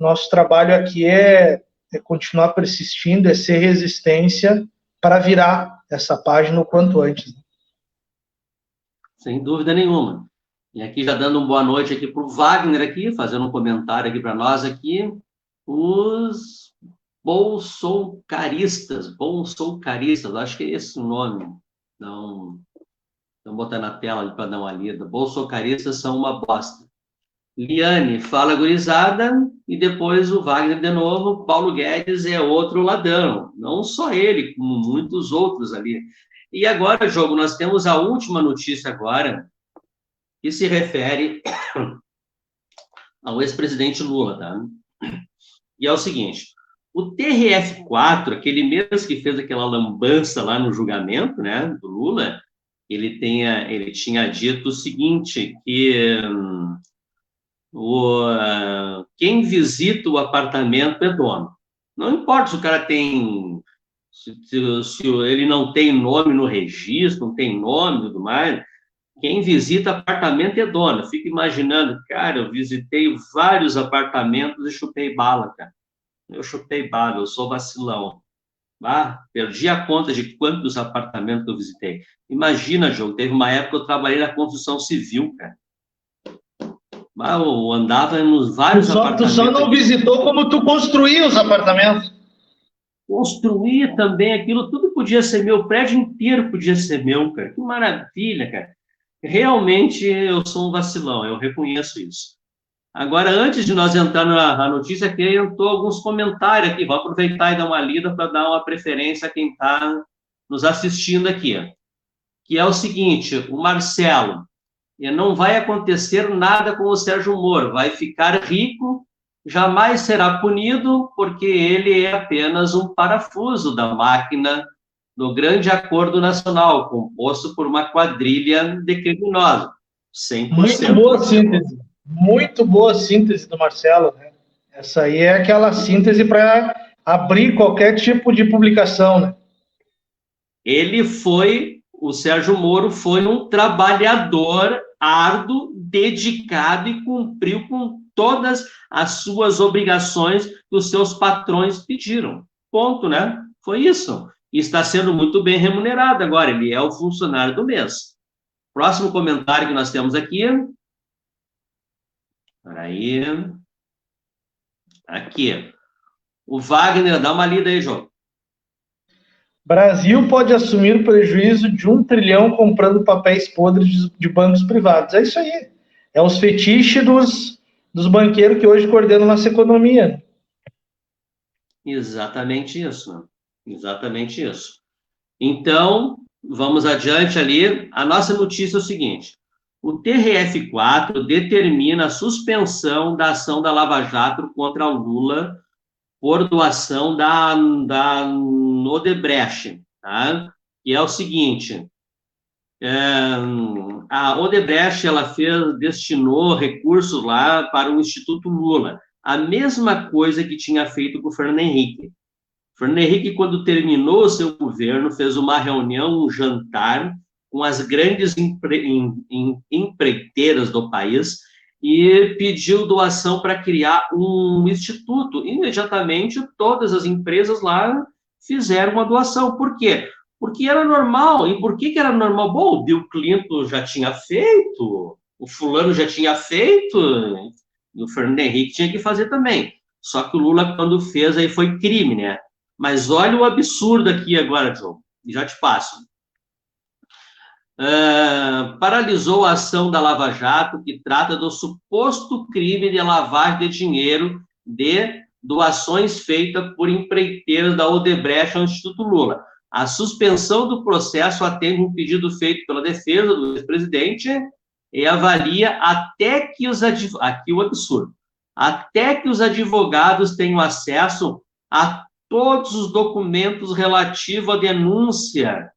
nosso trabalho aqui é continuar persistindo, é ser resistência para virar essa página o quanto antes. Sem dúvida nenhuma. E aqui já dando uma boa noite aqui para o Wagner aqui, fazendo um comentário aqui para nós aqui, os bolsonaristas, acho que é esse o nome. Então, vou botar na tela para dar uma lida. Bolsonaristas são uma bosta. Liane, fala gurizada, e depois o Wagner de novo, Paulo Guedes é outro ladrão. Não só ele, como muitos outros ali. E agora, Diogo, nós temos a última notícia agora, que se refere ao ex-presidente Lula, tá? E é o seguinte, o TRF4, aquele mesmo que fez aquela lambança lá no julgamento, né, do Lula, ele tinha dito o seguinte, que quem visita o apartamento é dono. Não importa se o cara tem, se ele não tem nome no registro, não tem nome e tudo mais, quem visita apartamento é dono. Fico imaginando, cara, eu visitei vários apartamentos e chutei bala, cara. Eu chutei bala, eu sou vacilão. Perdi a conta de quantos apartamentos eu visitei. Imagina, Diogo, teve uma época que eu trabalhei na construção civil, cara. Eu andava nos vários apartamentos. Tu só não visitou como tu construía os apartamentos. Construía também aquilo, tudo podia ser meu, o prédio inteiro podia ser meu, cara. Que maravilha, cara. Realmente eu sou um vacilão, eu reconheço isso. Agora, antes de nós entrar na notícia, aqui entrou alguns comentários aqui, vou aproveitar e dar uma lida para dar uma preferência a quem está nos assistindo aqui. Que é o seguinte, o Marcelo, não vai acontecer nada com o Sérgio Moro, vai ficar rico, jamais será punido, porque ele é apenas um parafuso da máquina do grande acordo nacional, composto por uma quadrilha de criminosos. 100%. Muito boa síntese do Marcelo, né? Essa aí é aquela síntese para abrir qualquer tipo de publicação, né? O Sérgio Moro foi um trabalhador árduo, dedicado e cumpriu com todas as suas obrigações que os seus patrões pediram. Ponto, né? Foi isso. E está sendo muito bem remunerado agora, ele é o funcionário do mês. Próximo comentário que nós temos aqui. Aí. Aqui. O Wagner, dá uma lida aí, João. Brasil pode assumir prejuízo de 1 trilhão comprando papéis podres de bancos privados. É isso aí. É os fetiches dos banqueiros que hoje coordenam nossa economia. Exatamente isso. Exatamente isso. Então, vamos adiante ali. A nossa notícia é o seguinte. o TRF4 determina a suspensão da ação da Lava Jato contra o Lula por doação da Odebrecht, tá? E é o seguinte, a Odebrecht ela destinou recursos lá para o Instituto Lula, a mesma coisa que tinha feito com o Fernando Henrique. O Fernando Henrique, quando terminou o seu governo, fez uma reunião, um jantar com as grandes empreiteiras do país e pediu doação para criar um instituto. Imediatamente, todas as empresas lá fizeram uma doação. Por quê? Porque era normal. E por que era normal? Bom, o Bill Clinton já tinha feito, o fulano já tinha feito, e o Fernando Henrique tinha que fazer também. Só que o Lula, quando fez, aí foi crime, né? Mas olha o absurdo aqui agora, João, já te passo. Paralisou a ação da Lava Jato, que trata do suposto crime de lavagem de dinheiro de doações feitas por empreiteiros da Odebrecht ao Instituto Lula. A suspensão do processo atende um pedido feito pela defesa do ex-presidente e avalia até que aqui o absurdo, até que os advogados tenham acesso a todos os documentos relativos à denúncia.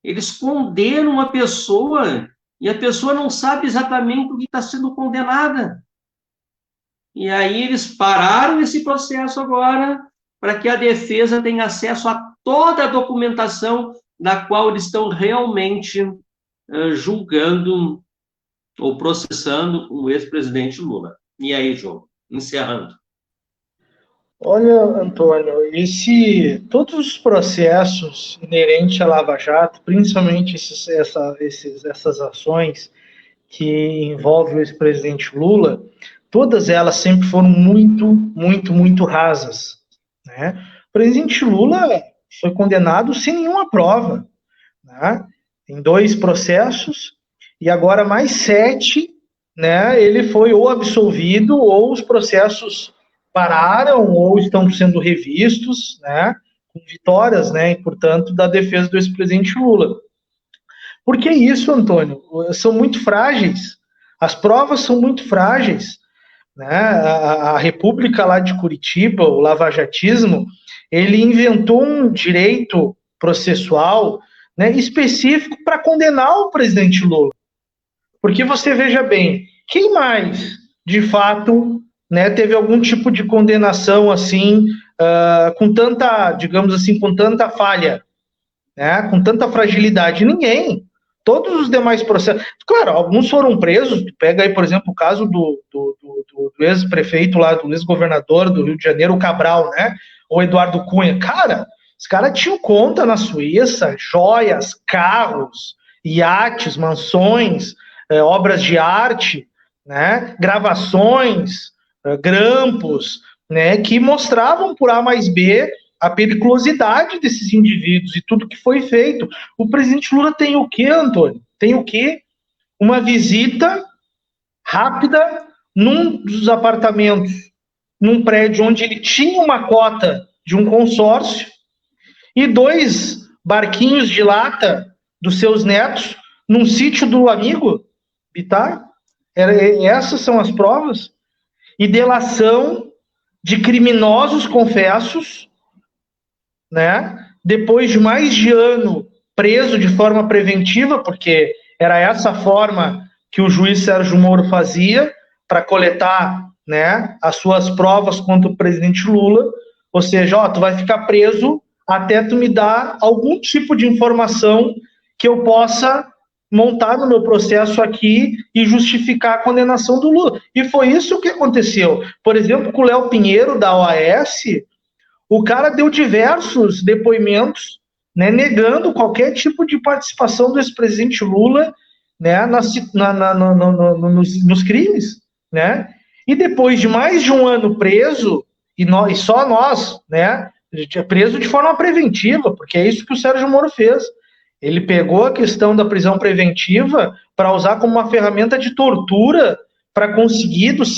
Eles condenam a pessoa e a pessoa não sabe exatamente o que está sendo condenada. E aí eles pararam esse processo agora para que a defesa tenha acesso a toda a documentação da qual eles estão realmente julgando ou processando o ex-presidente Lula. E aí, João, encerrando. Olha, Antônio, todos os processos inerentes à Lava Jato, principalmente essas ações que envolvem o ex-presidente Lula, todas elas sempre foram muito rasas, né? O presidente Lula foi condenado sem nenhuma prova, né? Em 2 processos, e agora mais 7, né? Ele foi ou absolvido ou os processos pararam ou estão sendo revistos, né, com vitórias, né, e, portanto, da defesa do ex-presidente Lula. Por que isso, Antônio? São muito frágeis. As provas são muito frágeis, né? A República lá de Curitiba, o lavajatismo, ele inventou um direito processual, né, específico para condenar o presidente Lula. Porque você veja bem, quem mais, de fato, né, teve algum tipo de condenação assim, com tanta, digamos assim, com tanta falha, né, com tanta fragilidade? Ninguém. Todos os demais processos. Claro, alguns foram presos. Pega aí, por exemplo, o caso do ex-prefeito lá, do ex-governador do Rio de Janeiro, o Cabral, né? O Eduardo Cunha. Cara, os caras tinham conta na Suíça, joias, carros, iates, mansões, obras de arte, né? Gravações, grampos, né, que mostravam por A mais B a periculosidade desses indivíduos e tudo que foi feito. O presidente Lula tem o quê, Antônio? Tem o quê? Uma visita rápida num dos apartamentos, num prédio onde ele tinha uma cota de um consórcio e 2 barquinhos de lata dos seus netos num sítio do amigo Bittar. Essas são as provas. E delação de criminosos confessos, né? Depois de mais de ano preso de forma preventiva, porque era essa forma que o juiz Sérgio Moro fazia para coletar, né, as suas provas contra o presidente Lula, ou seja, ó, tu vai ficar preso até tu me dar algum tipo de informação que eu possa montar no meu processo aqui e justificar a condenação do Lula. E foi isso que aconteceu. Por exemplo, com o Léo Pinheiro, da OAS, o cara deu diversos depoimentos, né, negando qualquer tipo de participação do ex-presidente Lula, né, nos crimes, né? E depois de mais de um ano preso, e só nós, né, preso de forma preventiva, porque é isso que o Sérgio Moro fez. Ele pegou a questão da prisão preventiva para usar como uma ferramenta de tortura para conseguir das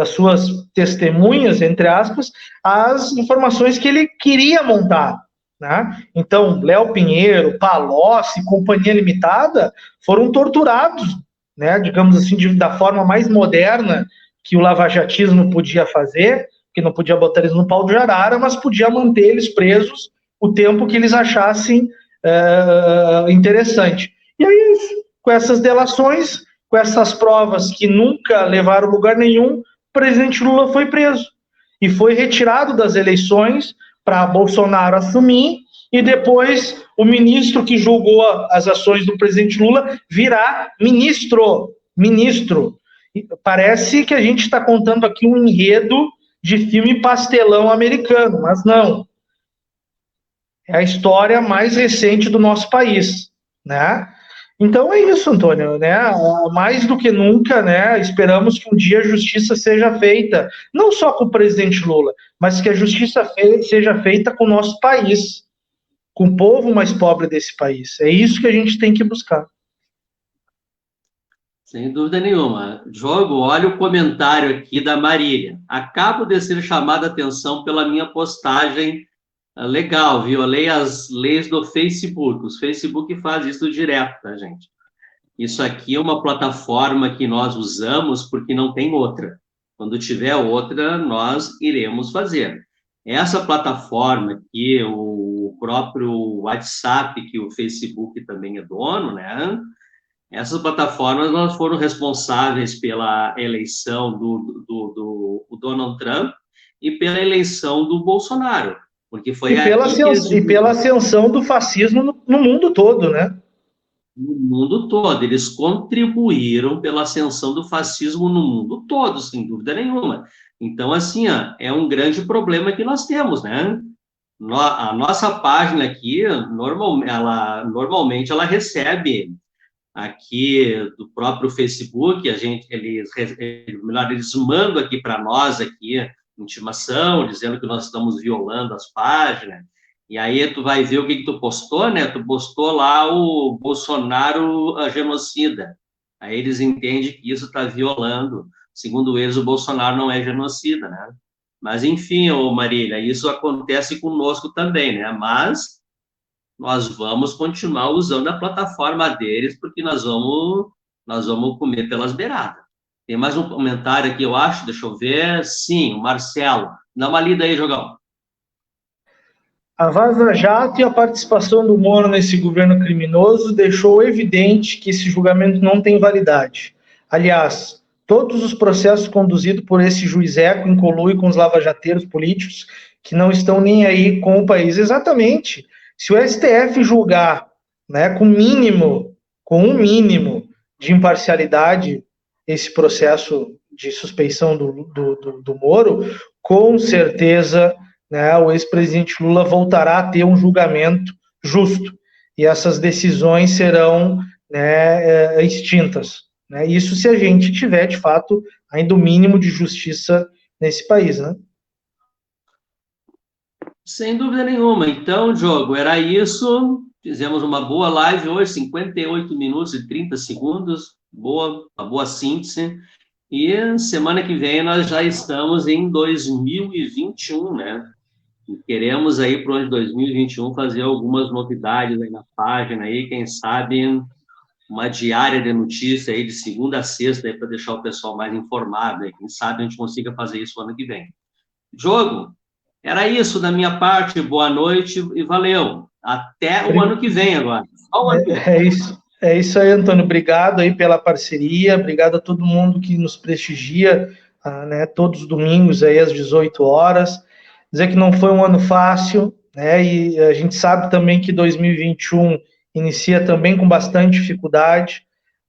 suas testemunhas, entre aspas, as informações que ele queria montar, né? Então, Léo Pinheiro, Palocci, Companhia Limitada foram torturados, né? Digamos assim, da forma mais moderna que o lavajatismo podia fazer, que não podia botar eles no pau de arara, mas podia manter eles presos o tempo que eles achassem interessante. E aí, com essas delações, com essas provas que nunca levaram a lugar nenhum, o presidente Lula foi preso e foi retirado das eleições para Bolsonaro assumir, e depois o ministro que julgou as ações do presidente Lula virar ministro. Ministro. Parece que a gente está contando aqui um enredo de filme pastelão americano, mas não. É a história mais recente do nosso país, né? Então é isso, Antônio, né? Mais do que nunca, né? Esperamos que um dia a justiça seja feita, não só com o presidente Lula, mas que a justiça seja feita com o nosso país, com o povo mais pobre desse país. É isso que a gente tem que buscar. Sem dúvida nenhuma. Jogo, olha o comentário aqui da Marília. Acabo de ser chamada a atenção pela minha postagem. Legal, violei as leis do Facebook. Os Facebook faz isso direto, tá, gente? Isso aqui é uma plataforma que nós usamos porque não tem outra. Quando tiver outra, nós iremos fazer. Essa plataforma aqui, o próprio WhatsApp, que o Facebook também é dono, né? Essas plataformas elas foram responsáveis pela eleição do Donald Trump e pela eleição do Bolsonaro, porque foi e pela ascensão do fascismo no mundo todo, né? No mundo todo. Eles contribuíram pela ascensão do fascismo no mundo todo, sem dúvida nenhuma. Então, assim, ó, é um grande problema que nós temos, né? A nossa página aqui, normalmente, ela recebe aqui do próprio Facebook, eles mandam aqui para nós aqui intimação, dizendo que nós estamos violando as páginas, e aí tu vai ver o que tu postou, né? Tu postou lá o Bolsonaro genocida. Aí eles entendem que isso está violando. Segundo eles, o Bolsonaro não é genocida, né? Mas, enfim, ô Marília, isso acontece conosco também, né? Mas nós vamos continuar usando a plataforma deles, porque nós vamos comer pelas beiradas. Tem mais um comentário aqui, eu acho, deixa eu ver. Sim, o Marcelo. Dá uma lida aí, Jogão. A Vaza Jato e a participação do Moro nesse governo criminoso deixou evidente que esse julgamento não tem validade. Aliás, todos os processos conduzidos por esse juizeco incolui com os lavajateiros políticos que não estão nem aí com o país. Exatamente. Se o STF julgar, né, com um mínimo de imparcialidade esse processo de suspeição do Moro, com certeza, né, o ex-presidente Lula voltará a ter um julgamento justo e essas decisões serão, né, extintas. Né? Isso se a gente tiver, de fato, ainda o mínimo de justiça nesse país, né? Sem dúvida nenhuma. Então, Diogo, era isso. Fizemos uma boa live hoje, 58 minutos e 30 segundos. Uma boa síntese. E semana que vem nós já estamos em 2021, né? E queremos aí para o ano de 2021 fazer algumas novidades aí na página aí, quem sabe uma diária de notícia aí de segunda a sexta aí para deixar o pessoal mais informado aí. Quem sabe a gente consiga fazer isso ano que vem. Diogo, era isso da minha parte. Boa noite e valeu. Até o ano que vem agora. É isso aí, Antônio. Obrigado aí pela parceria. Obrigado a todo mundo que nos prestigia, né, todos os domingos aí às 18 horas. Dizer que não foi um ano fácil, né? E a gente sabe também que 2021 inicia também com bastante dificuldade,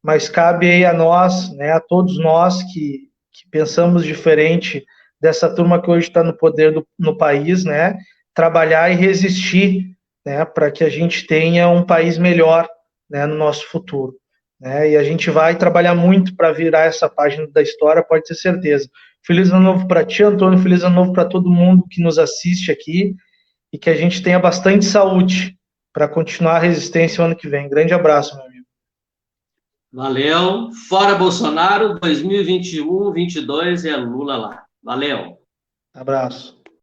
mas cabe aí a nós, né, a todos nós que pensamos diferente dessa turma que hoje está no poder no país, né, trabalhar e resistir, né, para que a gente tenha um país melhor, né, no nosso futuro. Né, e a gente vai trabalhar muito para virar essa página da história, pode ter certeza. Feliz ano novo para ti, Antônio, feliz ano novo para todo mundo que nos assiste aqui e que a gente tenha bastante saúde para continuar a resistência o ano que vem. Grande abraço, meu amigo. Valeu. Fora Bolsonaro, 2021, 22 é Lula lá. Valeu. Abraço.